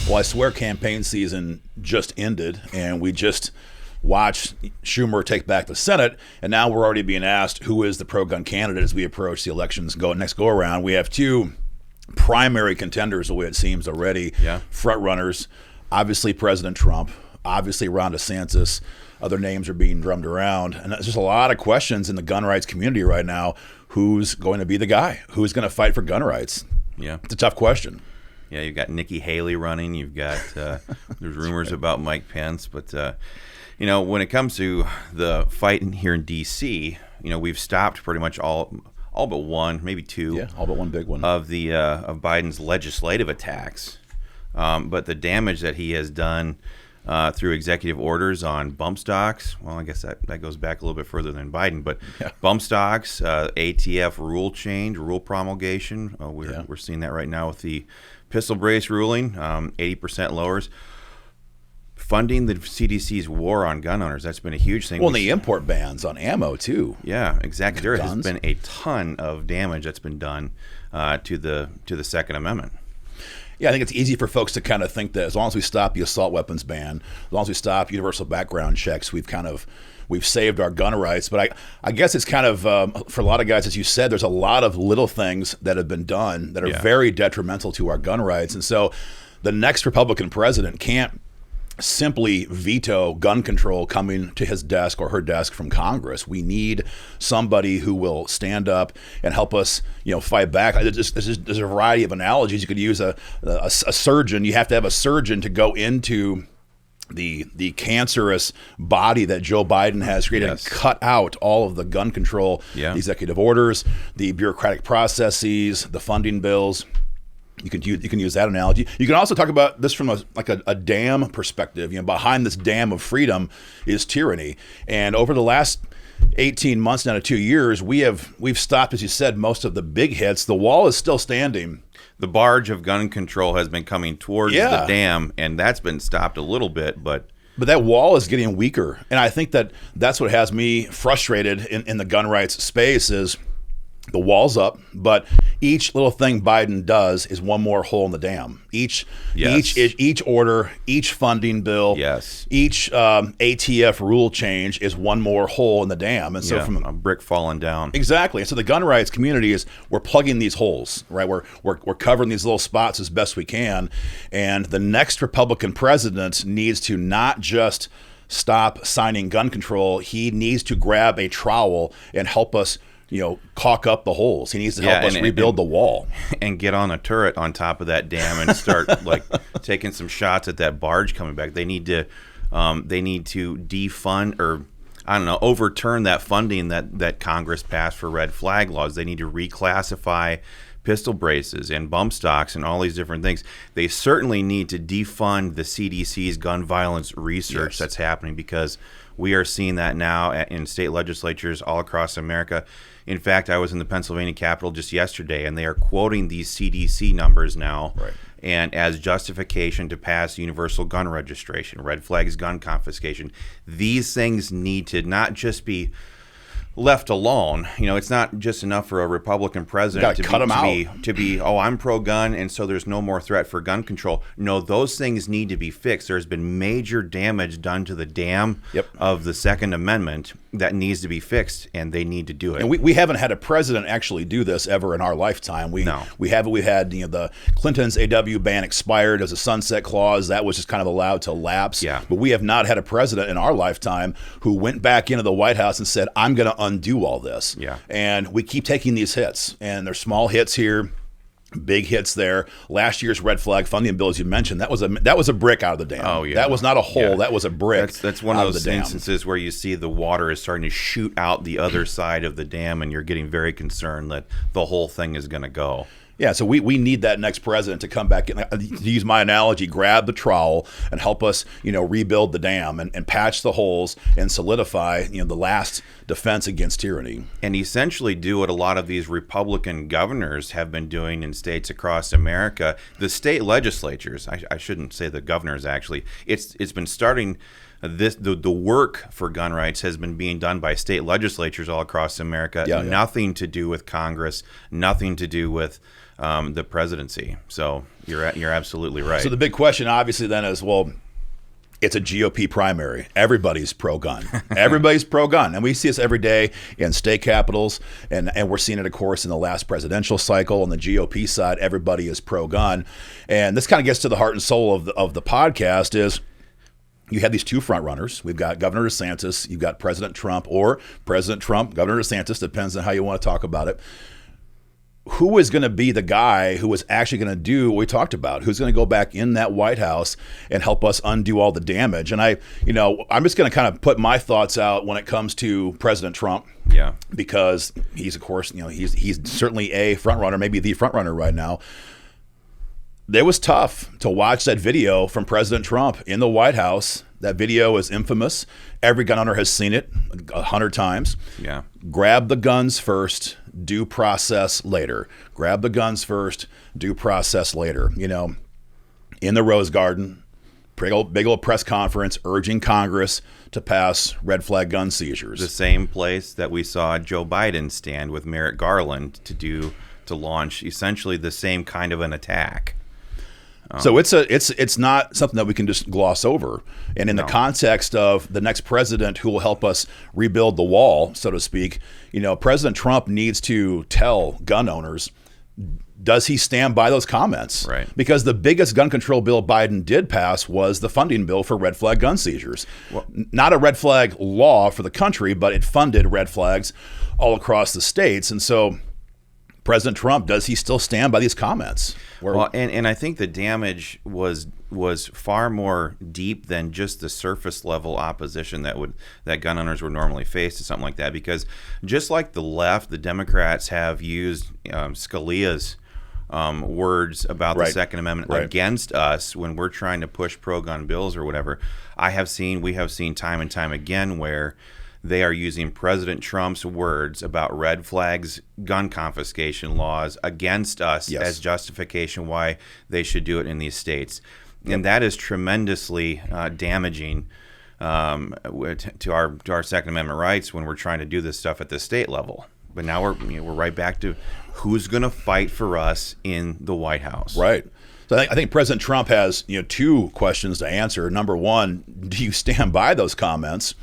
Well, I swear campaign season just ended, and we just watched Schumer take back the Senate, and now we're already being asked who is the pro-gun candidate as we approach the elections next go-around. We have two primary contenders, the way it seems already, front runners. Obviously President Trump, obviously Ron DeSantis. Other names are being drummed around, and there's just a lot of questions in the gun rights community right now. Who's going to be the guy? Who's going to fight for gun rights? Yeah, it's a tough question. Yeah, you've got Nikki Haley running. You've got there's rumors about Mike Pence, but when it comes to the fight here in D.C., we've stopped pretty much all but one, maybe two. Yeah, all but one big one of Biden's legislative attacks. But the damage that he has done through executive orders on bump stocks, well, I guess that goes back a little bit further than Biden, but bump stocks, ATF rule promulgation, we're seeing that right now with the pistol brace ruling, 80% lowers. Funding the CDC's war on gun owners, that's been a huge thing. Well, and the import bans on ammo, too. Yeah, exactly. There has been a ton of damage that's been done to the Second Amendment. Yeah, I think it's easy for folks to kind of think that as long as we stop the assault weapons ban, as long as we stop universal background checks, we've saved our gun rights. But I guess it's kind of, for a lot of guys, as you said, there's a lot of little things that have been done that are very detrimental to our gun rights. And so the next Republican president can't simply veto gun control coming to his desk or her desk from Congress. We need somebody who will stand up and help us, fight back. There's a variety of analogies. You could use a surgeon. You have to have a surgeon to go into the cancerous body that Joe Biden has created and cut out all of the gun control executive orders, the bureaucratic processes, the funding bills. You can use that analogy. You can also talk about this from a dam perspective. Behind this dam of freedom is tyranny. And over the last 18 months now to 2 years, we've stopped, as you said, most of the big hits. The wall is still standing. The barge of gun control has been coming towards the dam, and that's been stopped a little bit, but that wall is getting weaker. And I think that's what has me frustrated in the gun rights space is the wall's up, but each little thing Biden does is one more hole in the dam. Each order, each funding bill, each ATF rule change is one more hole in the dam. And so from a brick falling down. Exactly. And so the gun rights community we're plugging these holes, right? We're covering these little spots as best we can. And the next Republican president needs to not just stop signing gun control. He needs to grab a trowel and help us caulk up the holes. He needs to help us rebuild the wall. And get on a turret on top of that dam and start taking some shots at that barge coming back. They need to defund or, overturn that funding that Congress passed for red flag laws. They need to reclassify pistol braces and bump stocks and all these different things. They certainly need to defund the CDC's gun violence research that's happening, because we are seeing that now in state legislatures all across America. In fact, I was in the Pennsylvania Capitol just yesterday, and they are quoting these CDC numbers now and as justification to pass universal gun registration, red flags, gun confiscation. These things need to not just be left alone. It's not just enough for a Republican president to be, I'm pro-gun, and so there's no more threat for gun control. No, those things need to be fixed. There's been major damage done to the dam of the Second Amendment that needs to be fixed, and they need to do it. And we haven't had a president actually do this ever in our lifetime. We had the Clinton's AW ban expired as a sunset clause. That was just kind of allowed to lapse. But we have not had a president in our lifetime who went back into the White House and said, I'm going to undo all this. And we keep taking these hits, and there's small hits here, big hits there. Last year's red flag funding bill, as you mentioned, that was a brick out of the dam. Oh, yeah. That was not a hole. That was a brick. That's one of those instances where you see the water is starting to shoot out the other side of the dam, and you're getting very concerned that the whole thing is going to go. Yeah, so we need that next president to come back and, to use my analogy, grab the trowel and help us, rebuild the dam and patch the holes and solidify, the last defense against tyranny. And essentially do what a lot of these Republican governors have been doing in states across America. The state legislatures, I shouldn't say the governors actually, it's been starting. The work for gun rights has been being done by state legislatures all across America. Nothing to do with Congress, nothing to do with the presidency. So you're absolutely right. So the big question, obviously, then is, well, it's a GOP primary. Everybody's pro-gun. Everybody's pro-gun. And we see this every day in state capitals, and we're seeing it, of course, in the last presidential cycle. On the GOP side, everybody is pro-gun. And this kind of gets to the heart and soul of the podcast is you have these two front runners. We've got Governor DeSantis. You've got President Trump, or President Trump, Governor DeSantis, depends on how you want to talk about it. Who is going to be the guy who is actually going to do what we talked about? Who's going to go back in that White House and help us undo all the damage? And I'm just going to kind of put my thoughts out when it comes to President Trump. Yeah. Because he's, of course, he's certainly a front runner, maybe the front runner right now. It was tough to watch that video from President Trump in the White House. That video is infamous. Every gun owner has seen it 100 times. Yeah. Grab the guns first, due process later. Grab the guns first, due process later. In the Rose Garden, big old press conference urging Congress to pass red flag gun seizures. The same place that we saw Joe Biden stand with Merrick Garland to launch essentially the same kind of an attack. So it's not something that we can just gloss over. And in the context of the next president who will help us rebuild the wall, so to speak, President Trump needs to tell gun owners, does he stand by those comments? Right. Because the biggest gun control bill Biden did pass was the funding bill for red flag gun seizures. Well, not a red flag law for the country, but it funded red flags all across the states. And so President Trump, does he still stand by these comments? Well, and I think the damage was far more deep than just the surface level opposition that gun owners would normally face to something like that. Because just like the left, the Democrats have used Scalia's words about the Second Amendment against us when we're trying to push pro-gun bills or whatever. We have seen time and time again where they are using President Trump's words about red flags, gun confiscation laws against us as justification why they should do it in these states. Yep. And that is tremendously damaging to our Second Amendment rights when we're trying to do this stuff at the state level. But now we're right back to who's going to fight for us in the White House. Right. So I think President Trump has two questions to answer. Number one, do you stand by those comments?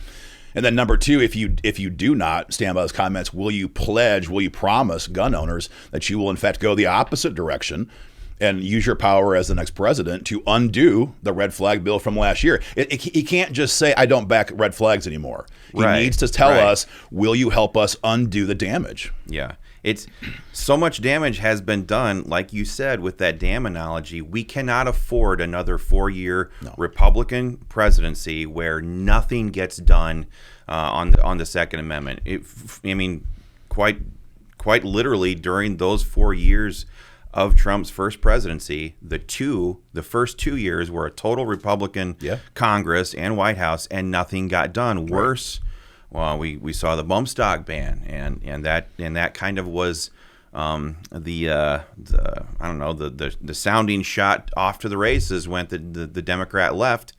And then number two, if you do not stand by those comments, will you promise gun owners that you will in fact go the opposite direction and use your power as the next president to undo the red flag bill from last year? He can't just say, I don't back red flags anymore. He needs to tell us, will you help us undo the damage? Yeah. It's so much damage has been done, like you said, with that dam analogy. We cannot afford another 4-year Republican presidency where nothing gets done on the Second Amendment. Quite literally during those 4 years of Trump's first presidency, the first 2 years were a total Republican Congress and White House, and nothing got done. Worse. Well, we saw the bump stock ban, and that kind of was the sounding shot off to the races when the Democrat left,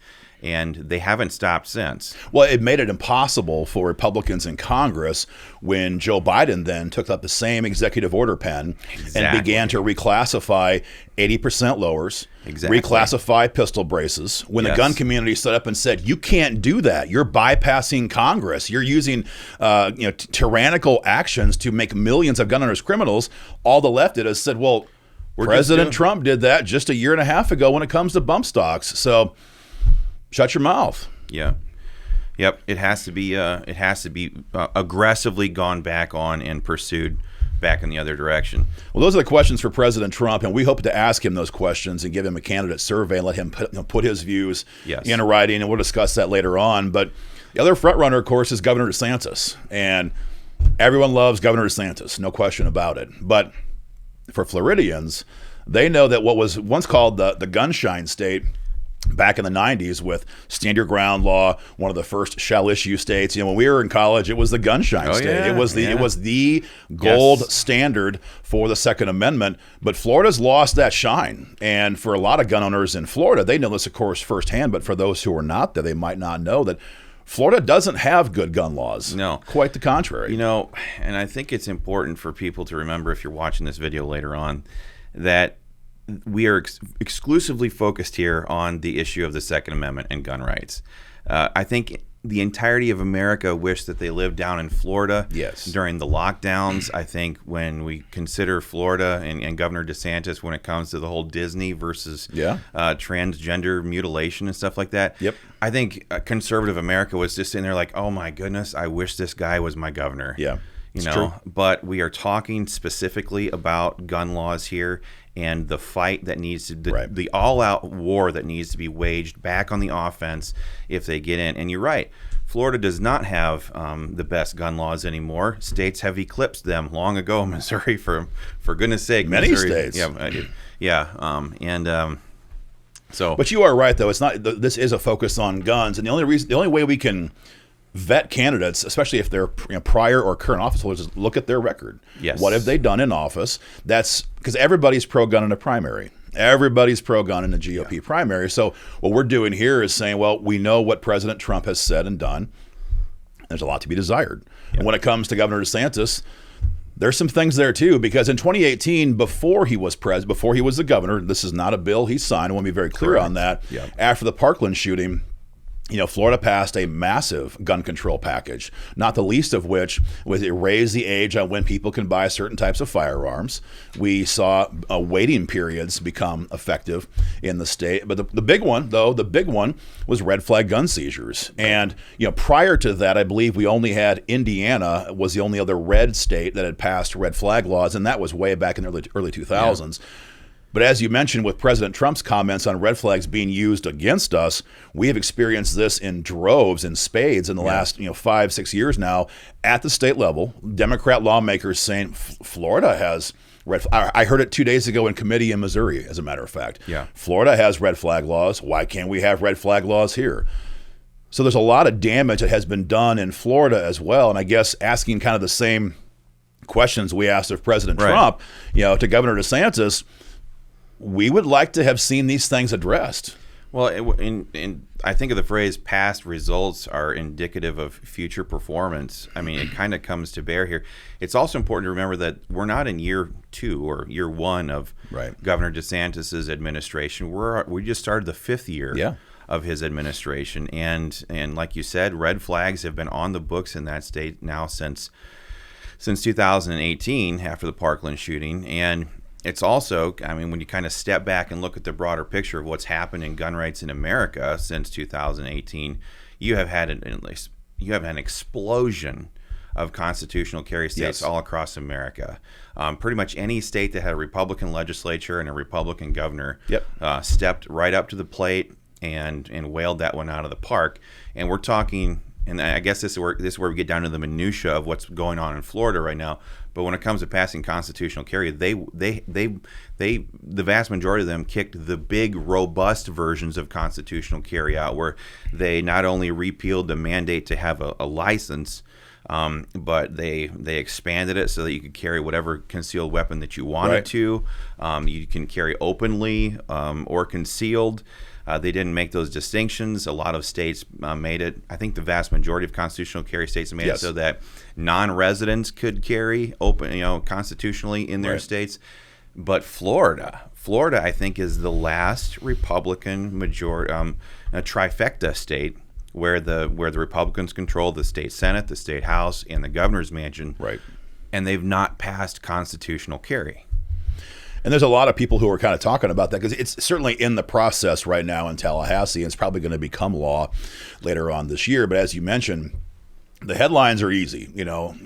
and they haven't stopped since. Well, it made it impossible for Republicans in Congress when Joe Biden then took up the same executive order pen and began to reclassify 80% lowers, reclassify pistol braces. When the gun community stood up and said, you can't do that. You're bypassing Congress. You're using tyrannical actions to make millions of gun owners criminals. All the left did is said, well, President Trump did that just a year and a half ago when it comes to bump stocks. So shut your mouth. Yeah. Yep. It has to be aggressively gone back on and pursued back in the other direction. Well, those are the questions for President Trump, and we hope to ask him those questions and give him a candidate survey and let him put his views in writing, and we'll discuss that later on. But the other front runner, of course, is Governor DeSantis, and everyone loves Governor DeSantis, no question about it. But for Floridians, they know that what was once called the gunshine state back in the 90s with Stand Your Ground law, one of the first shall issue states. When we were in college, it was the gunshine state. Yeah, it was the gold standard for the Second Amendment. But Florida's lost that shine. And for a lot of gun owners in Florida, they know this, of course, firsthand. But for those who are not there, they might not know that Florida doesn't have good gun laws. No. Quite the contrary. And I think it's important for people to remember, if you're watching this video later on, that we are exclusively focused here on the issue of the Second Amendment and gun rights. I think the entirety of America wish that they lived down in Florida during the lockdowns. I think when we consider Florida and Governor DeSantis when it comes to the whole Disney versus transgender mutilation and stuff like that, I think conservative America was just sitting there like, oh my goodness, I wish this guy was my governor. Yeah, you know, true. But we are talking specifically about gun laws here and the fight that needs to, the all-out war that needs to be waged back on the offense if they get in. And you're right, Florida does not have the best gun laws anymore. States have eclipsed them long ago. Missouri, for goodness sake, many Missouri, states. So. But you are right, though. It's not. This is a focus on guns, and the only way we can vet candidates, especially if they're prior or current office holders, is look at their record. Yes. What have they done in office? That's because everybody's pro-gun in a primary. Everybody's pro-gun in a GOP primary. So what we're doing here is saying, well, we know what President Trump has said and done. There's a lot to be desired. And when it comes to Governor DeSantis, there's some things there too, because in 2018, before he was the governor, this is not a bill he signed. I want to be very clear on that. Yeah. After the Parkland shooting, Florida passed a massive gun control package, not the least of which was it raised the age on when people can buy certain types of firearms. We saw waiting periods become effective in the state. But the big one was red flag gun seizures. And, prior to that, I believe we only had Indiana was the only other red state that had passed red flag laws, and that was way back in the early 2000s. Yeah. But as you mentioned, with President Trump's comments on red flags being used against us, we have experienced this in droves, in spades in the last 5-6 years now at the state level. Democrat lawmakers saying Florida has red flag. I heard it 2 days ago in committee in Missouri, as a matter of fact. Yeah. Florida has red flag laws. Why can't we have red flag laws here? So there's a lot of damage that has been done in Florida as well. And I guess asking kind of the same questions we asked of President Trump, to Governor DeSantis, we would like to have seen these things addressed. Well, I think of the phrase past results are indicative of future performance. I mean, it kind of comes to bear here. It's also important to remember that we're not in year 2 or year 1 of Governor DeSantis's administration. We just started the 5th year of his administration. And like you said, red flags have been on the books in that state now since 2018 after the Parkland shooting. And it's also, when you kind of step back and look at the broader picture of what's happened in gun rights in America since 2018, you have had an explosion of constitutional carry states all across America. Pretty much any state that had a Republican legislature and a Republican governor stepped right up to the plate and whaled that one out of the park. And we're talking, and I guess this is where we get down to the minutia of what's going on in Florida right now. But when it comes to passing constitutional carry, the vast majority of them kicked the big, robust versions of constitutional carry out, where they not only repealed the mandate to have a license, but they expanded it so that you could carry whatever concealed weapon that you wanted to. You can carry openly or concealed. They didn't make those distinctions. A lot of states made it. I think the vast majority of constitutional carry states made it so that non-residents could carry open, constitutionally in their states. But Florida, I think, is the last Republican majority, a trifecta state where the Republicans control the state Senate, the state House, and the governor's mansion. Right. And they've not passed constitutional carry. And there's a lot of people who are kind of talking about that because it's certainly in the process right now in Tallahassee, and it's probably going to become law later on this year. But as you mentioned, the headlines are easy,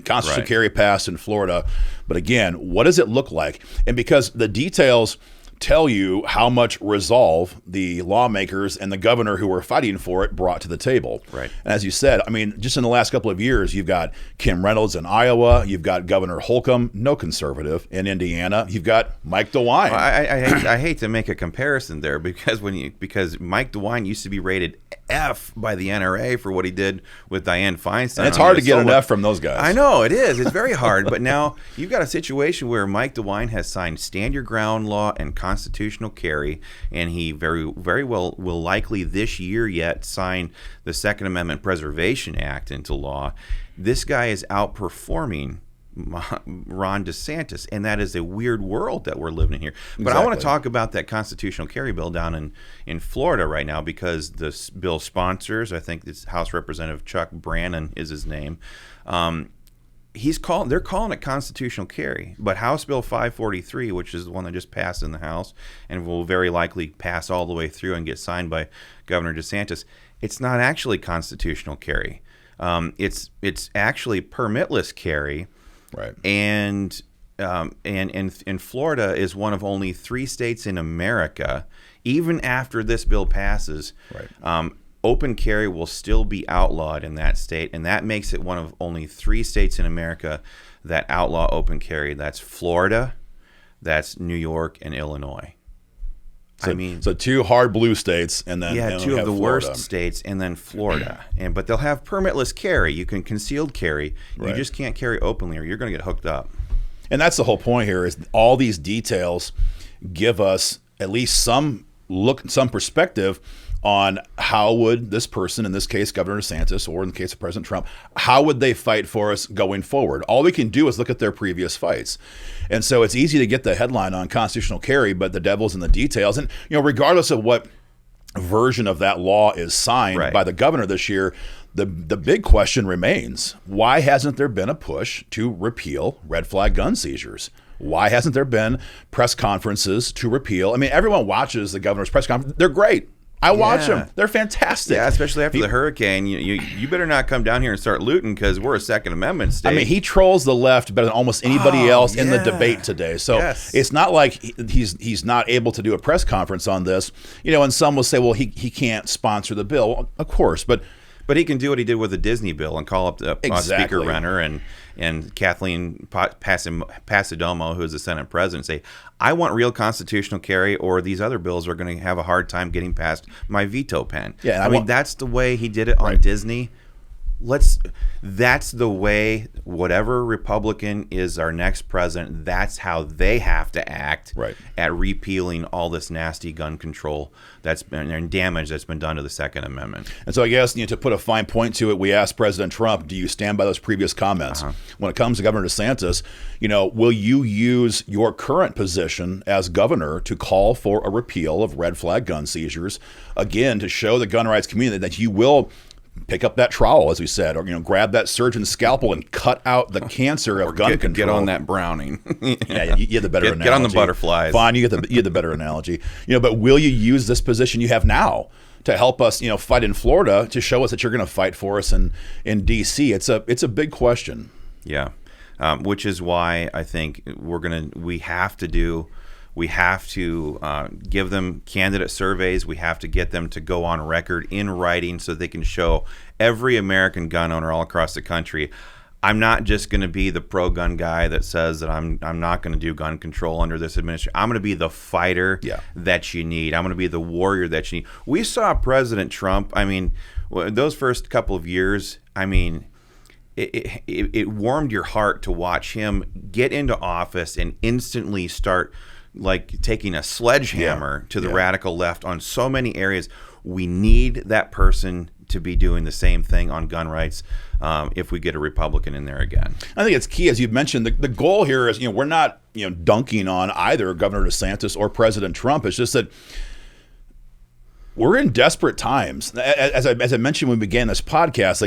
constitutional carry passed in Florida. But again, what does it look like? And because the details tell you how much resolve the lawmakers and the governor who were fighting for it brought to the table. Right. And as you said, just in the last couple of years, you've got Kim Reynolds in Iowa, you've got Governor Holcomb, no conservative, in Indiana, you've got Mike DeWine. I hate to make a comparison there because Mike DeWine used to be rated F by the NRA for what he did with Dianne Feinstein. And it's hard to get an F from those guys. I know, it is. It's very hard. But now you've got a situation where Mike DeWine has signed stand your ground law and constitutional carry, and he very, very well will likely this year yet sign the Second Amendment Preservation Act into law. This guy is outperforming Ron DeSantis, and that is a weird world that we're living in here. But I want to talk about that constitutional carry bill down in Florida right now, because this bill sponsors, I think it's House Representative Chuck Brannon is his name. They're calling it constitutional carry, but House Bill 543, which is the one that just passed in the House and will very likely pass all the way through and get signed by Governor DeSantis, it's not actually constitutional carry. It's actually permitless carry. Right. And Florida is one of only 3 states in America, even after this bill passes, right. Open carry will still be outlawed in that state, and that makes it one of only 3 states in America that outlaw open carry. That's Florida, that's New York, and Illinois. So 2 hard blue states, and then 2 of the Florida. worst states, and then Florida. But they'll have permitless carry. You can concealed carry. Right. You just can't carry openly, or you're going to get hooked up. And that's the whole point here, is all these details give us at least some perspective on how would this person, in this case Governor DeSantis, or in the case of President Trump, how would they fight for us going forward? All we can do is look at their previous fights. And so it's easy to get the headline on constitutional carry, but the devil's in the details. And regardless of what version of that law is signed right. by the governor this year, the big question remains: why hasn't there been a push to repeal red flag gun seizures? Why hasn't there been press conferences to repeal? I mean, everyone watches the governor's press conference. They're great. I watch them. They're fantastic. Yeah, especially after the hurricane. You better not come down here and start looting, because we're a Second Amendment state. I mean, he trolls the left better than almost anybody else in the debate today. So it's not like he's not able to do a press conference on this. And some will say, well, he can't sponsor the bill. Well, of course, but he can do what he did with the Disney bill and call up the Speaker Renner and Kathleen Passidomo, who is the Senate president, say, I want real constitutional carry, or these other bills are going to have a hard time getting past my veto pen. Yeah, I mean, that's the way he did it on Disney. That's the way, whatever Republican is our next president, that's how they have to act at repealing all this nasty gun control and damage that's been done to the Second Amendment. And so I guess, to put a fine point to it, we asked President Trump, do you stand by those previous comments? When it comes to Governor DeSantis, will you use your current position as governor to call for a repeal of red flag gun seizures, again, to show the gun rights community that you will pick up that trowel, as we said, or grab that surgeon's scalpel and cut out the cancer of gun control. Get on that Browning. Yeah, you get the better analogy. Get on the butterflies. Fine, you get the better analogy. But will you use this position you have now to help us, fight in Florida, to show us that you're going to fight for us in D.C.? It's a big question. Yeah, which is why I think we have to give them candidate surveys. We have to get them to go on record in writing so they can show every American gun owner all across the country, I'm not just going to be the pro-gun guy that says that I'm not going to do gun control under this administration. I'm going to be the fighter that you need. I'm going to be the warrior that you need. We saw President Trump, those first couple of years, it warmed your heart to watch him get into office and instantly start like taking a sledgehammer to the radical left on so many areas. We need that person to be doing the same thing on gun rights if we get a Republican in there again. I think it's key, as you mentioned, the goal here is, we're not, dunking on either Governor DeSantis or President Trump. It's just that we're in desperate times. As I mentioned when we began this podcast,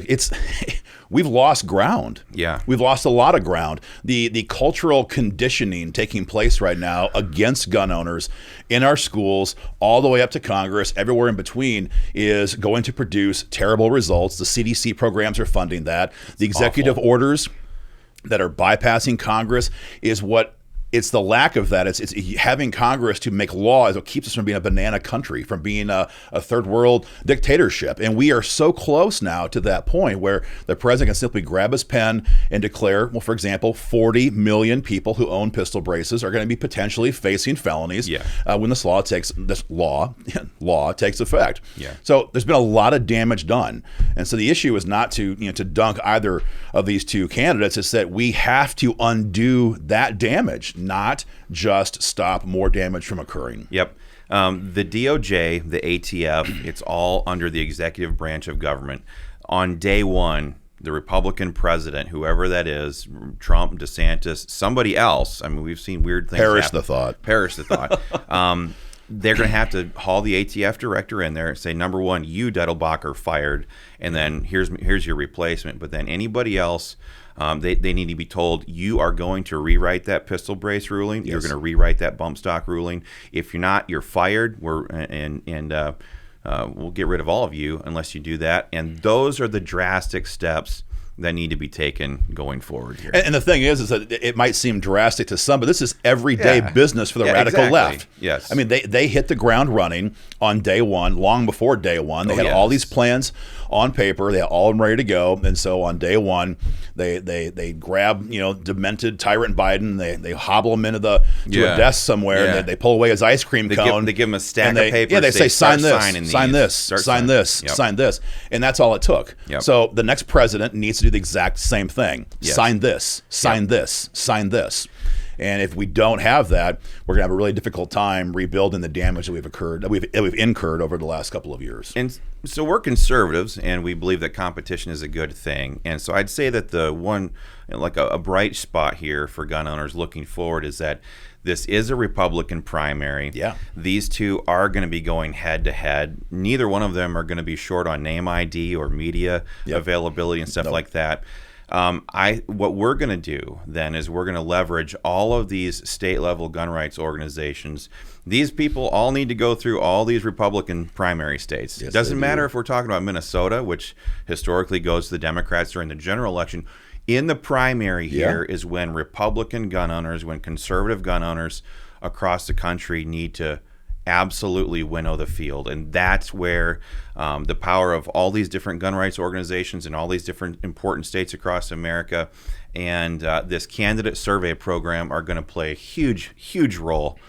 we've lost ground. Yeah. We've lost a lot of ground. The cultural conditioning taking place right now against gun owners in our schools, all the way up to Congress, everywhere in between, is going to produce terrible results. The CDC programs are funding that. The executive orders that are bypassing Congress is what... It's the lack of that. It's having Congress to make law is what keeps us from being a banana country, from being a third world dictatorship. And we are so close now to that point where the president can simply grab his pen and declare, well, for example, 40 million people who own pistol braces are going to be potentially facing felonies when this law takes effect. Yeah. So there's been a lot of damage done. And so the issue is not to dunk either of these two candidates. It's that we have to undo that damage, not just stop more damage from occurring. Yep. The DOJ, the ATF, it's all under the executive branch of government. On day one, the Republican president, whoever that is, Trump, DeSantis, somebody else. I mean, we've seen weird things Perish happen. the thought. Perish the thought. They're going to have to haul the ATF director in there and say, number one, you, Dettelbach, fired, and then here's your replacement. But then anybody else, they need to be told, you are going to rewrite that pistol brace ruling. Yes. You're going to rewrite that bump stock ruling. If you're not, you're fired. We'll get rid of all of you unless you do that. And those are the drastic steps that need to be taken going forward here. And the thing is that it might seem drastic to some, but this is everyday business for the radical left. Yes. I mean, they hit the ground running on day one, long before day one. They had all these plans on paper. They had all of them ready to go. And so on day one, they grab, demented tyrant Biden. They hobble him into a desk somewhere. And they pull away his ice cream cone. They give him a stack of paper. Yeah, they say, sign this, sign this, sign this, Yep. sign this. And that's all it took. Yep. So the next president needs to do the exact same thing. Yes. Sign this, sign this, sign this. And if we don't have that, we're going to have a really difficult time rebuilding the damage that we've incurred over the last couple of years. And so we're conservatives, and we believe that competition is a good thing. And so I'd say that the one, like a bright spot here for gun owners looking forward is that this is a Republican primary. Yeah. These two are going to be going head to head. Neither one of them are going to be short on name ID or media availability and stuff like that. What we're going to do then is we're going to leverage all of these state level gun rights organizations. These people all need to go through all these Republican primary states. Yes, it doesn't matter if we're talking about Minnesota, which historically goes to the Democrats during the general election. In the primary here is when Republican gun owners, when conservative gun owners across the country need to absolutely winnow the field. And that's where the power of all these different gun rights organizations in all these different important states across America and this candidate survey program are going to play a huge, huge role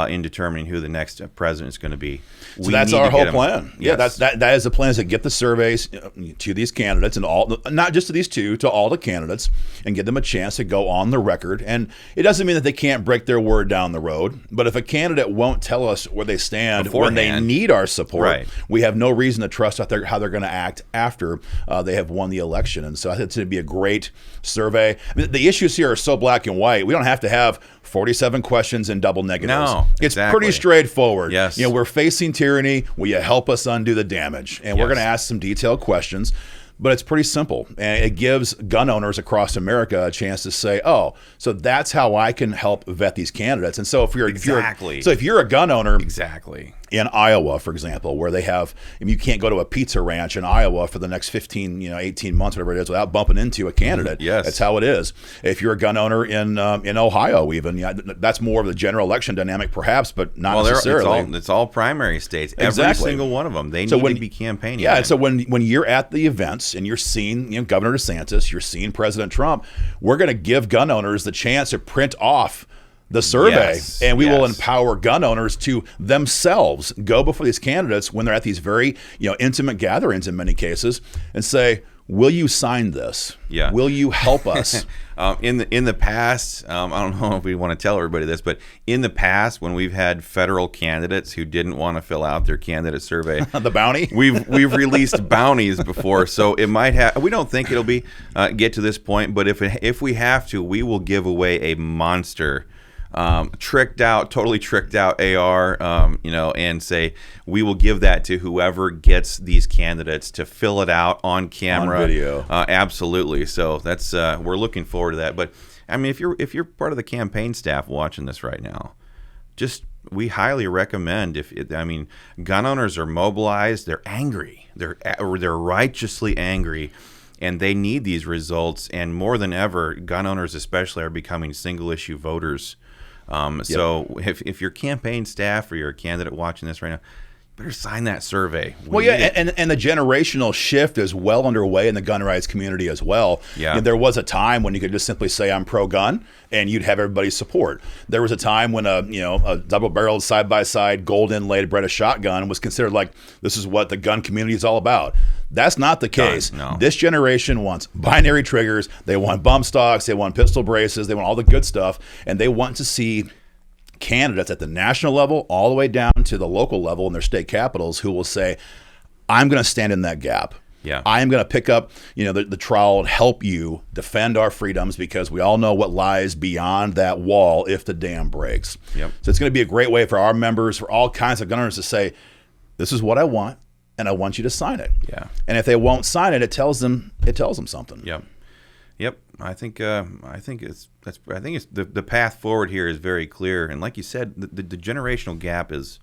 in determining who the next president is going to be. So that's our whole plan. Yes. That is the plan, is to get the surveys to these candidates, and all, not just to these two, to all the candidates, and give them a chance to go on the record. And it doesn't mean that they can't break their word down the road, but if a candidate won't tell us where they stand when they need our support, we have no reason to trust how they're going to act after they have won the election. And so I think it's going to be a great survey. I mean, the issues here are so black and white. We don't have to have 47 questions and double negatives. No, it's pretty straightforward. Yes. We're facing tyranny. Will you help us undo the damage? And we're going to ask some detailed questions, but it's pretty simple. And it gives gun owners across America a chance to say, oh, so that's how I can help vet these candidates. And so if you're a gun owner in Iowa, for example, where they have, you can't go to a pizza ranch in Iowa for the next 15, 18 months, whatever it is, without bumping into a candidate. Yes. That's how it is. If you're a gun owner in Ohio, even, that's more of the general election dynamic, perhaps, but not necessarily. It's all primary states. Every single one of them. They need to be campaigning. Yeah, and so when you're at the events and you're seeing Governor DeSantis, you're seeing President Trump, we're going to give gun owners the chance to print off the survey, and we will empower gun owners to themselves go before these candidates when they're at these very intimate gatherings in many cases and say, will you sign this? Yeah. Will you help us? In the past, I don't know if we want to tell everybody this, but in the past, when we've had federal candidates who didn't want to fill out their candidate survey, the bounty, we've released bounties before, so it might have. We don't think it'll be get to this point, but if we have to, we will give away a monster. Totally tricked out AR, and say we will give that to whoever gets these candidates to fill it out on camera, on video. Absolutely. So that's we're looking forward to that. But I mean, if you're part of the campaign staff watching this right now, we highly recommend. Gun owners are mobilized. They're angry. They're righteously angry. And they need these results. And more than ever, gun owners especially are becoming single-issue voters. So if your campaign staff or you're a candidate watching this right now, better sign that survey. And the generational shift is well underway in the gun rights community as well. Yeah. There was a time when you could just simply say I'm pro-gun and you'd have everybody's support. There was a time when a double-barreled side-by-side gold inlaid Beretta shotgun was considered like this is what the gun community is all about. That's not the case. No. This generation wants binary triggers. They want bump stocks. They want pistol braces. They want all the good stuff. And they want to see candidates at the national level all the way down to the local level in their state capitals who will say, I'm going to stand in that gap. Yeah. I am going to pick up, the trowel and help you defend our freedoms, because we all know what lies beyond that wall if the dam breaks. Yep. So it's going to be a great way for our members, for all kinds of gun owners, to say, this is what I want, and I want you to sign it. Yeah. And if they won't sign it, it tells them something. Yep. Yep. I think the path forward here is very clear. And like you said, the generational gap is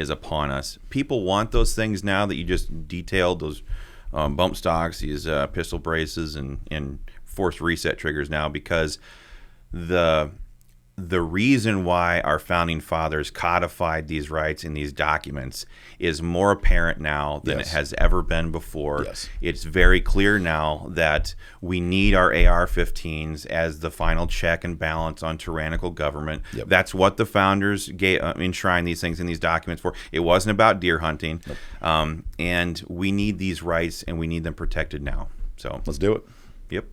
upon us. People want those things now that you just detailed, those bump stocks, these pistol braces, and forced reset triggers now, because the reason why our founding fathers codified these rights in these documents is more apparent now than it has ever been before. Yes. It's very clear now that we need our AR-15s as the final check and balance on tyrannical government. Yep. That's what the founders enshrined these things in these documents for. It wasn't about deer hunting. Yep. And we need these rights, and we need them protected now. So let's do it. Yep.